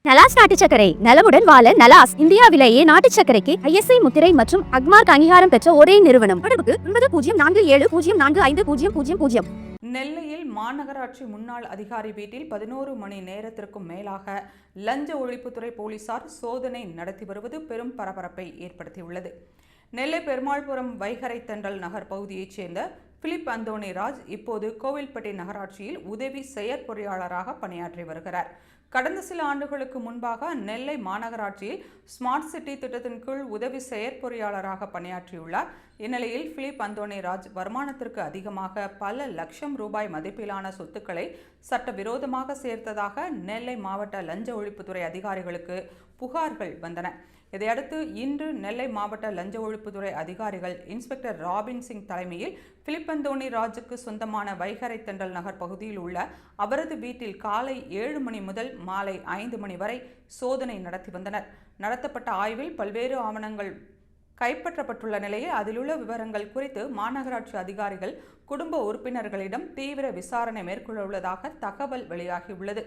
நலாஸ் நாட்டு சர்க்கரை நலமுடன் வாழ நலாஸ் இந்தியாவிலேயே நாட்டு சர்க்கரைக்கு ISI முத்திரை மற்றும் அக்மார்க் அங்கீகாரம் பெற்ற ஒரே நிறுவனம். தொடர்புக்கு 9047045000. நெல்லையில் மாநகராட்சி முன்னாள் அதிகாரி வீட்டில் 11 மணி நேரத்திற்கும் மேலாக லஞ்ச ஒழிப்புத்துறை போலீசார் சோதனை நடத்தி வருவது பெரும் பரபரப்பை ஏற்படுத்தியுள்ளது. நெல்லை பெருமாள்புரம் வைகரை தென்றல் நகர் பகுதியைச் சேர்ந்த பிலிப் அந்தோணி ராஜ் இப்போது கோவில்பட்டி நகராட்சியில் உதவி செயற்பொறியாளராக பணியாற்றி வருகிறார். கடந்த சில ஆண்டுகளுக்கு முன்பாக நெல்லை மாநகராட்சியில் ஸ்மார்ட் சிட்டி திட்டத்தின் கீழ் உதவி செயற்பொறியாளராக பணியாற்றியுள்ளார். இந்நிலையில் பிலிப் அந்தோணி ராஜ் வருமானத்திற்கு அதிகமாக பல லட்சம் ரூபாய் மதிப்பிலான சொத்துக்களை சட்டவிரோதமாக சேர்த்ததாக நெல்லை மாவட்ட லஞ்ச ஒழிப்புத்துறை அதிகாரிகளுக்கு புகார்கள் வந்தன. இதையடுத்து இன்று நெல்லை மாவட்ட லஞ்ச ஒழிப்புத்துறை அதிகாரிகள் இன்ஸ்பெக்டர் ராபின் சிங் தலைமையில் பிலிப் அந்தோணி ராஜுக்கு சொந்தமான வைகரை தென்றல் நகர் பகுதியில் உள்ள அவரது வீட்டில் காலை 7 மணி முதல் மாலை 5 மணி வரை சோதனை நடத்தி வந்தனர். நடத்தப்பட்ட ஆய்வில் பல்வேறு ஆவணங்கள் கைப்பற்றப்பட்டுள்ள நிலையில் அதிலுள்ள விவரங்கள் குறித்து மாநகராட்சி அதிகாரிகள் குடும்ப உறுப்பினர்களிடம் தீவிர விசாரணை மேற்கொள்ள உள்ளதாக தகவல் வெளியாகியுள்ளது.